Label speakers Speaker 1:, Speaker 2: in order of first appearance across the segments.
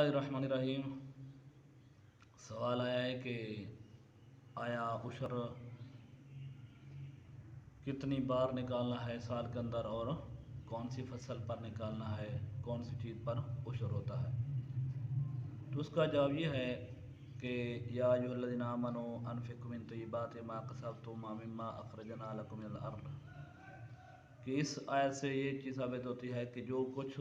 Speaker 1: बिस्मिल्लाहिर्रहमानिर्रहीम। सवाल आया है कि आया उशर कितनी बार निकालना है साल के अंदर और कौन सी फसल पर निकालना है, कौन सी चीज़ पर उशर होता है। तो उसका जवाब ये है कि या अय्युहल्लज़ीना आमनू अनफ़िक़ू मिन तय्यिबाति मा कसबतुम व मिम्मा अख़रजना लकुम मिनल अर्ज़, कि इस आयत से ये चीज़ साबित होती है कि जो कुछ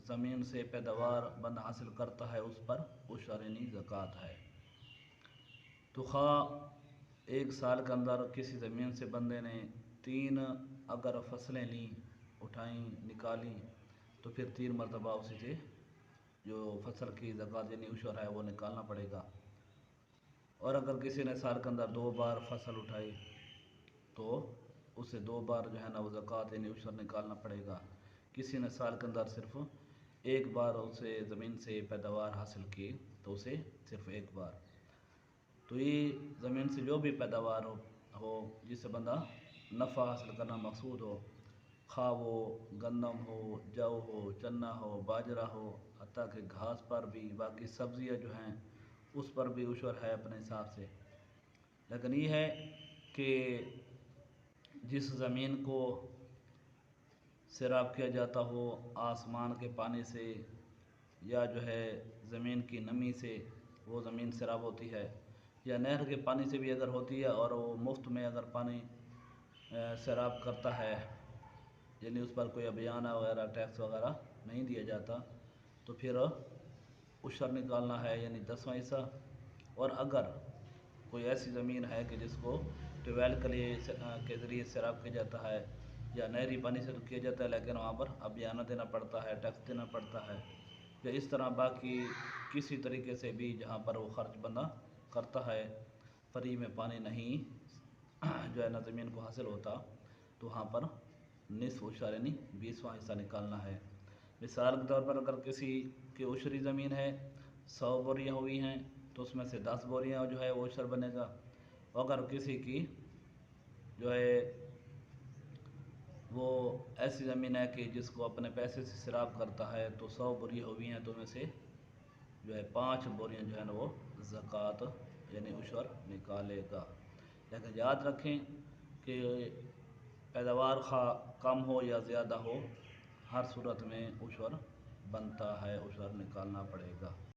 Speaker 1: ज़मीन से पैदावार बंदा हासिल करता है उस पर उशर यानी ज़कात है। तो खा एक साल के अंदर किसी ज़मीन से बंदे ने 3 अगर फसलें ली, उठाई, निकाली, तो फिर 3 मरतबा उसी से जो फसल की ज़कात यानी उशर है वो निकालना पड़ेगा। और अगर किसी ने साल के अंदर 2 बार फसल उठाई तो उसे 2 बार जो है ना वो ज़कात यानी उशर निकालना पड़ेगा। किसी ने साल के अंदर सिर्फ एक बार उसे ज़मीन से पैदावार हासिल की तो उसे सिर्फ एक बार। तो ये ज़मीन से जो भी पैदावार हो जिससे बंदा नफ़ा हासिल करना मकसूद हो, खा वो गंदम हो, जौ हो, चना हो, बाजरा हो, हत्ता कि घास पर भी, बाकी सब्ज़ियाँ जो हैं उस पर भी उशर है अपने हिसाब से। लेकिन ये है कि जिस ज़मीन को सैराब किया जाता हो आसमान के पानी से या जो है ज़मीन की नमी से वो ज़मीन सैराब होती है, या नहर के पानी से भी अगर होती है और वो मुफ्त में अगर पानी सैराब करता है यानी उस पर कोई अभियाना वगैरह टैक्स वगैरह नहीं दिया जाता, तो फिर उशर निकालना है यानी 10वां हिस्सा। और अगर कोई ऐसी ज़मीन है कि जिसको ट्यूबवेल के ज़रिए सैराब किया जाता है या नहरी पानी से तो किया जाता है, लेकिन वहाँ पर अभियाना देना पड़ता है, टैक्स देना पड़ता है, या इस तरह बाकी किसी तरीके से भी जहाँ पर वो ख़र्च बंदा करता है, फ्री में पानी नहीं जो है ना ज़मीन को हासिल होता, तो वहाँ पर निस्फ़ उशर यानी 20वां हिस्सा निकालना है। मिसाल के तौर पर अगर किसी की उशरी ज़मीन है 100 बोरियाँ हुई हैं तो उसमें से 10 बोरियाँ जो है वो उशर बनेगा। अगर किसी की जो है वो ऐसी ज़मीन है कि जिसको अपने पैसे से सैराब करता है तो 100 बोरियाँ हुई हैं तो उनमें से जो है 5 बोरियाँ जो है ना वो ज़कात यानी उशर निकालेगा। लेकिन याद रखें कि पैदावार कम हो या ज़्यादा हो, हर सूरत में उशर बनता है, उशर निकालना पड़ेगा।